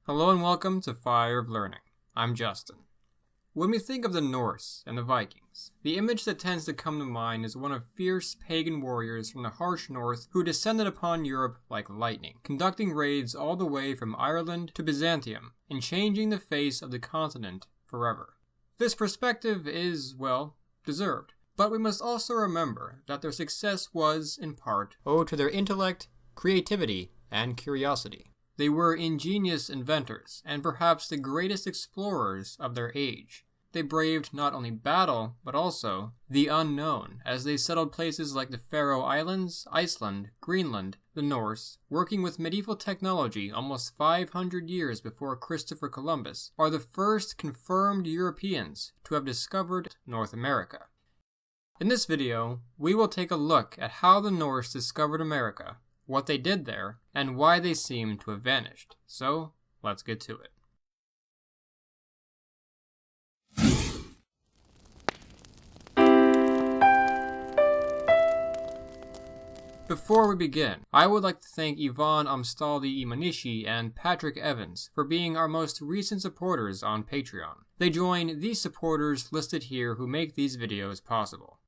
Hello and welcome to Fire of Learning. I'm Justin. When we think of the Norse and the Vikings, the image that tends to come to mind is one of fierce pagan warriors from the harsh north who descended upon Europe like lightning, conducting raids all the way from Ireland to Byzantium and changing the face of the continent forever. This perspective is, well, deserved, but we must also remember that their success was, in part, owed to their intellect, creativity, and curiosity. They were ingenious inventors, and perhaps the greatest explorers of their age. They braved not only battle, but also the unknown, as they settled places like the Faroe Islands, Iceland, Greenland, the Norse, working with medieval technology almost 500 years before Christopher Columbus, are the first confirmed Europeans to have discovered North America. In this video, we will take a look at how the Norse discovered America, what they did there, and why they seem to have vanished. So, let's get to it. Before we begin, I would like to thank Ivan Amstaldi Imanishi and Patrick Evans for being our most recent supporters on Patreon. They join these supporters listed here who make these videos possible.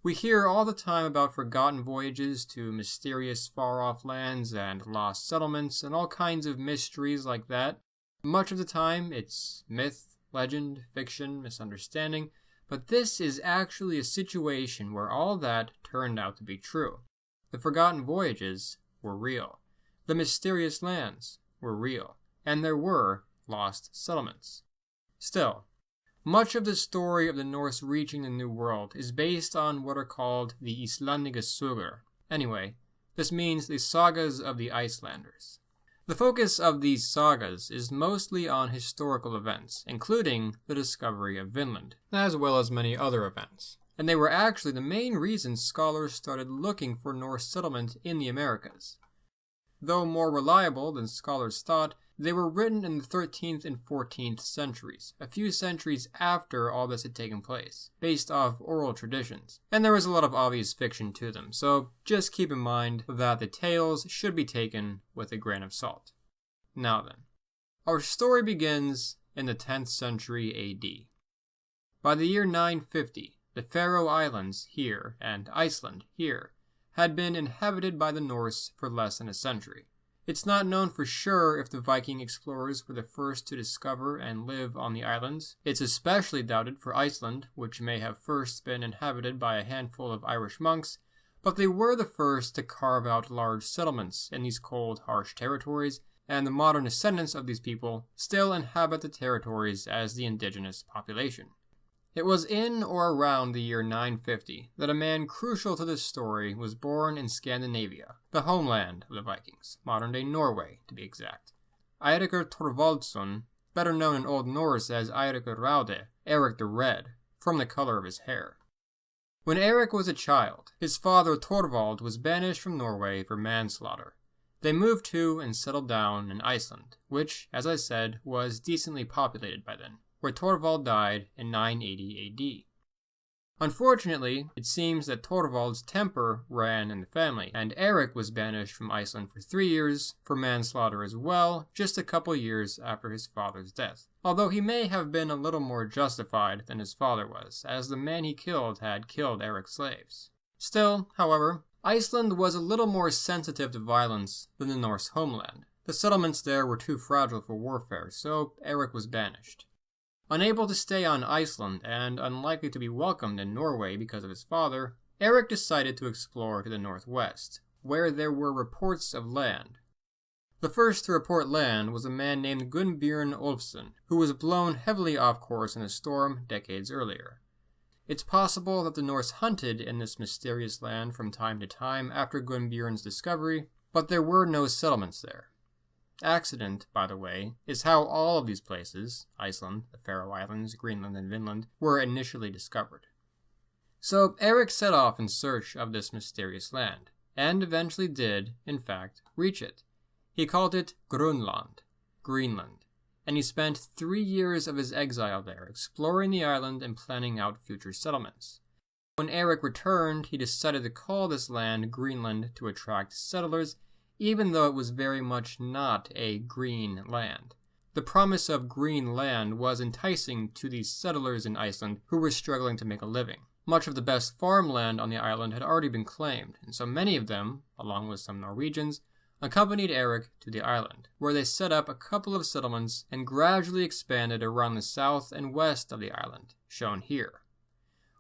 We hear all the time about forgotten voyages to mysterious far-off lands and lost settlements and all kinds of mysteries like that. Much of the time, it's myth, legend, fiction, misunderstanding, but this is actually a situation where all that turned out to be true. The forgotten voyages were real. The mysterious lands were real. And there were lost settlements. Still, much of the story of the Norse reaching the New World is based on what are called the Islandiga Sögur. Anyway, this means the sagas of the Icelanders. The focus of these sagas is mostly on historical events, including the discovery of Vinland, as well as many other events. And they were actually the main reason scholars started looking for Norse settlement in the Americas. Though more reliable than scholars thought, they were written in the 13th and 14th centuries, a few centuries after all this had taken place, based off oral traditions. And there was a lot of obvious fiction to them, so just keep in mind that the tales should be taken with a grain of salt. Now then, our story begins in the 10th century AD. By the year 950, the Faroe Islands here and Iceland here had been inhabited by the Norse for less than a century. It's not known for sure if the Viking explorers were the first to discover and live on the islands. It's especially doubted for Iceland, which may have first been inhabited by a handful of Irish monks, but they were the first to carve out large settlements in these cold, harsh territories, and the modern descendants of these people still inhabit the territories as the indigenous population. It was in or around the year 950 that a man crucial to this story was born in Scandinavia, the homeland of the Vikings, modern-day Norway to be exact. Eirikur Thorvaldsson, better known in Old Norse as Eirikur Raude, Eric the Red, from the color of his hair. When Eric was a child, his father Thorvald was banished from Norway for manslaughter. They moved to and settled down in Iceland, which, as I said, was decently populated by then, where Thorvald died in 980 AD. Unfortunately, it seems that Thorvald's temper ran in the family, and Eric was banished from Iceland for 3 years for manslaughter as well, just a couple years after his father's death. Although he may have been a little more justified than his father was, as the man he killed had killed Eric's slaves. Still, however, Iceland was a little more sensitive to violence than the Norse homeland. The settlements there were too fragile for warfare, so Eric was banished. Unable to stay on Iceland and unlikely to be welcomed in Norway because of his father, Eric decided to explore to the northwest, where there were reports of land. The first to report land was a man named Gunnbjörn Olfsson, who was blown heavily off course in a storm decades earlier. It's possible that the Norse hunted in this mysterious land from time to time after Gunnbjörn's discovery, but there were no settlements there. Accident, by the way, is how all of these places, Iceland, the Faroe Islands, Greenland, and Vinland, were initially discovered. So Eric set off in search of this mysterious land, and eventually did, in fact, reach it. He called it Grönland, Greenland, and he spent 3 years of his exile there exploring the island and planning out future settlements. When Eric returned, he decided to call this land Greenland to attract settlers, even though it was very much not a green land. The promise of Greenland was enticing to these settlers in Iceland who were struggling to make a living. Much of the best farmland on the island had already been claimed, and so many of them, along with some Norwegians, accompanied Eric to the island, where they set up a couple of settlements and gradually expanded around the south and west of the island, shown here.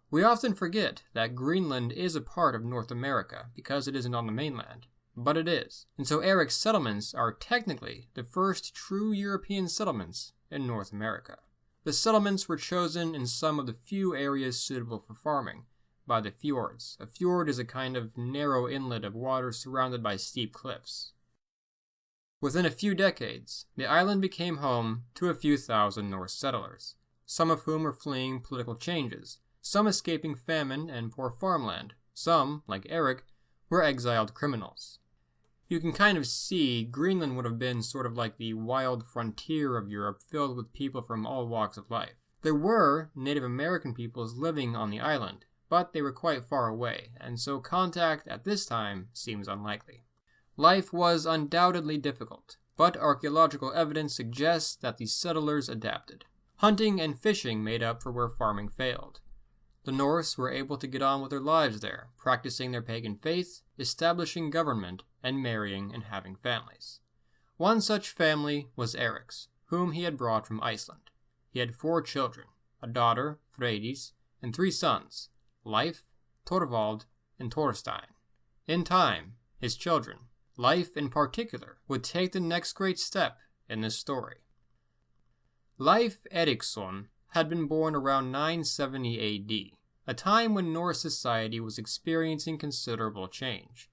We often forget that Greenland is a part of North America because it isn't on the mainland, but it is, and so Eric's settlements are technically the first true European settlements in North America. The settlements were chosen in some of the few areas suitable for farming by the fjords. A fjord is a kind of narrow inlet of water surrounded by steep cliffs. Within a few decades, the island became home to a few thousand Norse settlers, some of whom were fleeing political changes, some escaping famine and poor farmland. Some, like Eric, were exiled criminals. You can kind of see Greenland would have been sort of like the wild frontier of Europe, filled with people from all walks of life. There were Native American peoples living on the island, but they were quite far away, and so contact at this time seems unlikely. Life was undoubtedly difficult, but archaeological evidence suggests that the settlers adapted. Hunting and fishing made up for where farming failed. The Norse were able to get on with their lives there, practicing their pagan faith, establishing government, and marrying and having families. One such family was Eric's, whom he had brought from Iceland. He had 4 children, a daughter, Freydis, and 3 sons, Leif, Torvald, and Thorstein. In time, his children, Leif in particular, would take the next great step in this story. Leif Eriksson had been born around 970 AD, a time when Norse society was experiencing considerable change.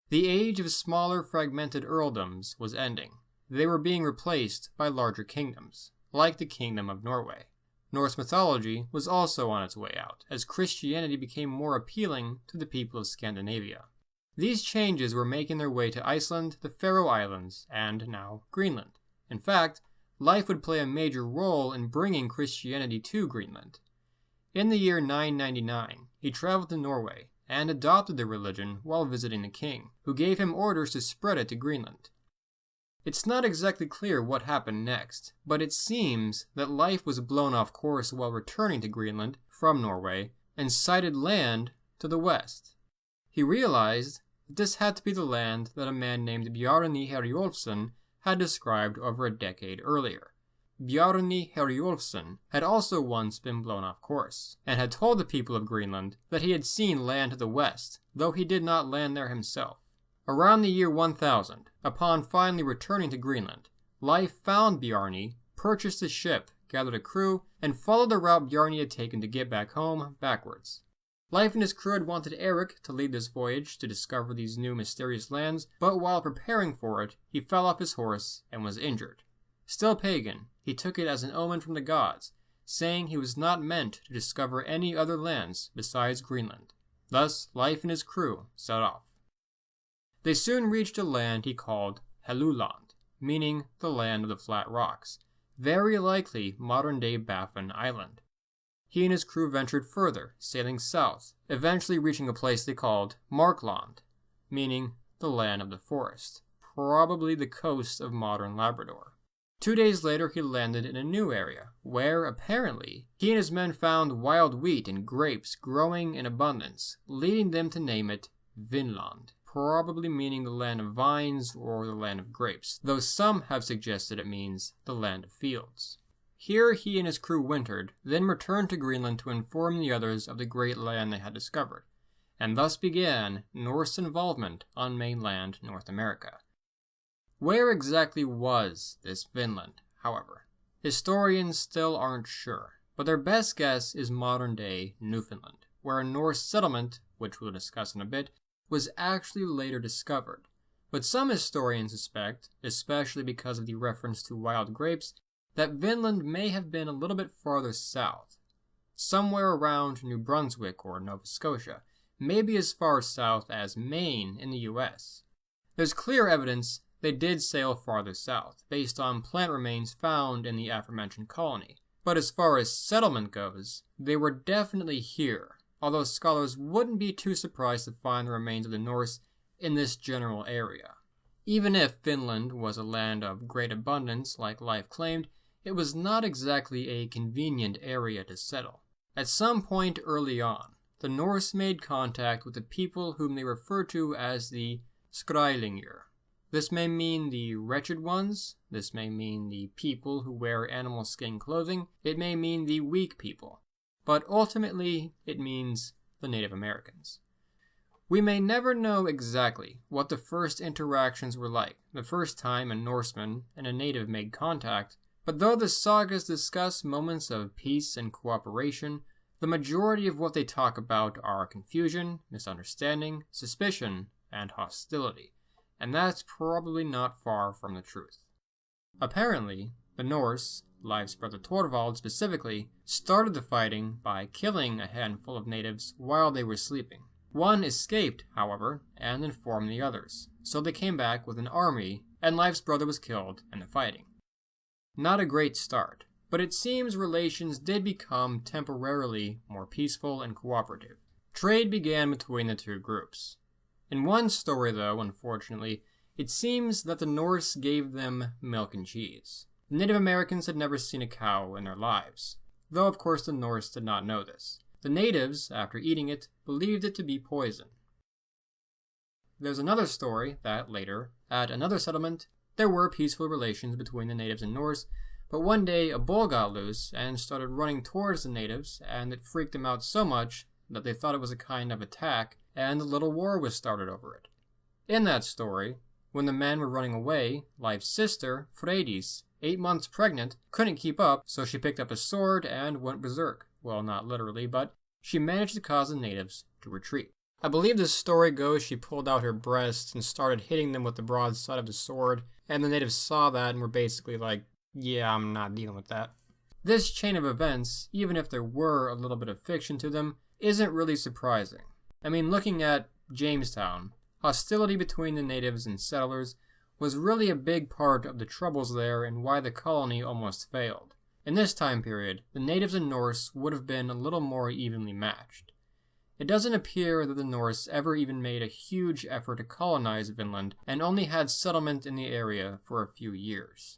The age of smaller fragmented earldoms was ending. They were being replaced by larger kingdoms, like the Kingdom of Norway. Norse mythology was also on its way out, as Christianity became more appealing to the people of Scandinavia. These changes were making their way to Iceland, the Faroe Islands, and now Greenland. In fact, Leif would play a major role in bringing Christianity to Greenland. In the year 999, he traveled to Norway and adopted the religion while visiting the king, who gave him orders to spread it to Greenland. It's not exactly clear what happened next, but it seems that Leif was blown off course while returning to Greenland from Norway and sighted land to the west. He realized that this had to be the land that a man named Bjarni Herjolfsson had described over a decade earlier. Bjarni Herjolfsson had also once been blown off course, and had told the people of Greenland that he had seen land to the west, though he did not land there himself. Around the year 1000, upon finally returning to Greenland, Leif found Bjarni, purchased a ship, gathered a crew, and followed the route Bjarni had taken to get back home backwards. Leif and his crew had wanted Eric to lead this voyage to discover these new mysterious lands, but while preparing for it, he fell off his horse and was injured. Still pagan, he took it as an omen from the gods, saying he was not meant to discover any other lands besides Greenland. Thus, Leif and his crew set off. They soon reached a land he called Helluland, meaning the land of the flat rocks, very likely modern-day Baffin Island. He and his crew ventured further, sailing south, eventually reaching a place they called Markland, meaning the land of the forest, probably the coast of modern Labrador. 2 days later, he landed in a new area, where, apparently, he and his men found wild wheat and grapes growing in abundance, leading them to name it Vinland, probably meaning the land of vines or the land of grapes, though some have suggested it means the land of fields. Here he and his crew wintered, then returned to Greenland to inform the others of the great land they had discovered, and thus began Norse involvement on mainland North America. Where exactly was this Vinland, however? Historians still aren't sure, but their best guess is modern-day Newfoundland, where a Norse settlement, which we'll discuss in a bit, was actually later discovered. But some historians suspect, especially because of the reference to wild grapes, that Vinland may have been a little bit farther south, somewhere around New Brunswick or Nova Scotia, maybe as far south as Maine in the US. There's clear evidence they did sail farther south, based on plant remains found in the aforementioned colony. But as far as settlement goes, they were definitely here, although scholars wouldn't be too surprised to find the remains of the Norse in this general area. Even if Vinland was a land of great abundance like life claimed, it was not exactly a convenient area to settle. At some point early on, the Norse made contact with the people whom they refer to as the Skrælingjar. This may mean the wretched ones, this may mean the people who wear animal skin clothing, it may mean the weak people, but ultimately it means the Native Americans. We may never know exactly what the first interactions were like, the first time a Norseman and a native made contact, but though the sagas discuss moments of peace and cooperation, the majority of what they talk about are confusion, misunderstanding, suspicion, and hostility, and that's probably not far from the truth. Apparently, the Norse, Leif's brother Thorvald specifically, started the fighting by killing a handful of natives while they were sleeping. One escaped, however, and informed the others, so they came back with an army, and Leif's brother was killed in the fighting. Not a great start, but it seems relations did become temporarily more peaceful and cooperative. Trade began between the two groups. In one story, though, unfortunately, it seems that the Norse gave them milk and cheese. The Native Americans had never seen a cow in their lives, though of course the Norse did not know this. The natives, after eating it, believed it to be poison. There's another story that later, at another settlement, there were peaceful relations between the natives and Norse, but one day a bull got loose and started running towards the natives, and it freaked them out so much that they thought it was a kind of attack, and a little war was started over it. In that story, when the men were running away, Leif's sister, Freydis, 8 months pregnant, couldn't keep up, so she picked up a sword and went berserk. Well, not literally, but she managed to cause the natives to retreat. I believe the story goes she pulled out her breast and started hitting them with the broadside of the sword, and the natives saw that and were basically like, yeah, I'm not dealing with that. This chain of events, even if there were a little bit of fiction to them, isn't really surprising. I mean, looking at Jamestown, hostility between the natives and settlers was really a big part of the troubles there and why the colony almost failed. In this time period, the natives and Norse would have been a little more evenly matched. It doesn't appear that the Norse ever even made a huge effort to colonize Vinland and only had settlement in the area for a few years.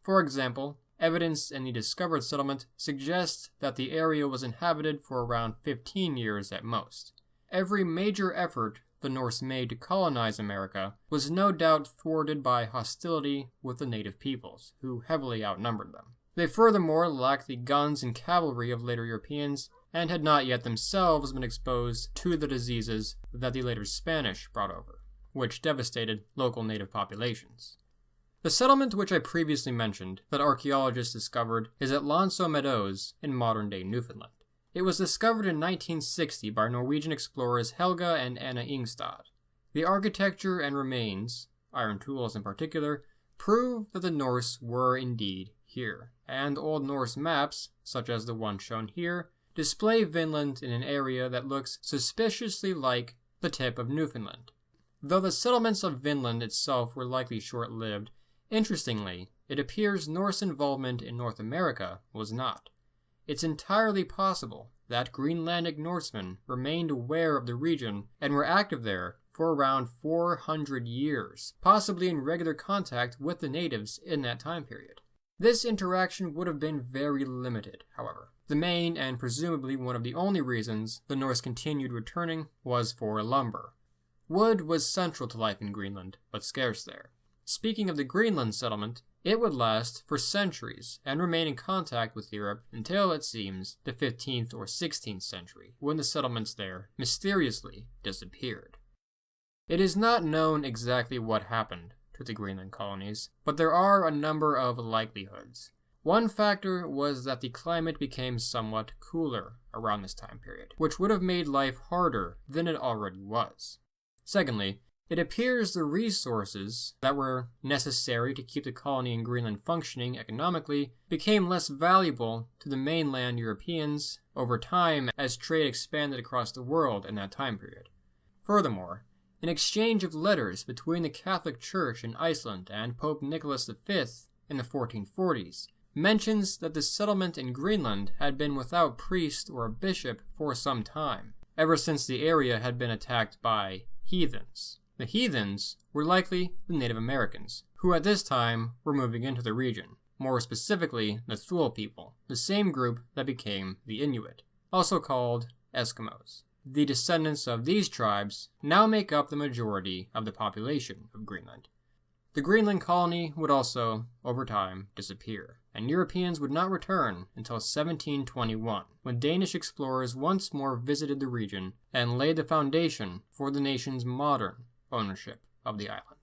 For example, evidence in the discovered settlement suggests that the area was inhabited for around 15 years at most. Every major effort the Norse made to colonize America was no doubt thwarted by hostility with the native peoples, who heavily outnumbered them. They furthermore lacked the guns and cavalry of later Europeans, and had not yet themselves been exposed to the diseases that the later Spanish brought over, which devastated local native populations. The settlement which I previously mentioned, that archaeologists discovered, is at Lanso Meadows in modern-day Newfoundland. It was discovered in 1960 by Norwegian explorers Helga and Anna Ingstad. The architecture and remains, iron tools in particular, prove that the Norse were indeed here, and Old Norse maps, such as the one shown here, display Vinland in an area that looks suspiciously like the tip of Newfoundland. Though the settlements of Vinland itself were likely short-lived, interestingly, it appears Norse involvement in North America was not. It's entirely possible that Greenlandic Norsemen remained aware of the region and were active there for around 400 years, possibly in regular contact with the natives in that time period. This interaction would have been very limited, however. The main, and presumably one of the only reasons the Norse continued returning, was for lumber. Wood was central to life in Greenland, but scarce there. Speaking of the Greenland settlement, it would last for centuries and remain in contact with Europe until, it seems, the 15th or 16th century, when the settlements there mysteriously disappeared. It is not known exactly what happened to the Greenland colonies, but there are a number of likelihoods. One factor was that the climate became somewhat cooler around this time period, which would have made life harder than it already was. Secondly, it appears the resources that were necessary to keep the colony in Greenland functioning economically became less valuable to the mainland Europeans over time as trade expanded across the world in that time period. Furthermore, an exchange of letters between the Catholic Church in Iceland and Pope Nicholas V in the 1440s mentions that the settlement in Greenland had been without priest or bishop for some time, ever since the area had been attacked by heathens. The heathens were likely the Native Americans, who at this time were moving into the region, more specifically the Thule people, the same group that became the Inuit, also called Eskimos. The descendants of these tribes now make up the majority of the population of Greenland. The Greenland colony would also, over time, disappear, and Europeans would not return until 1721, when Danish explorers once more visited the region and laid the foundation for the nation's modern ownership of the island.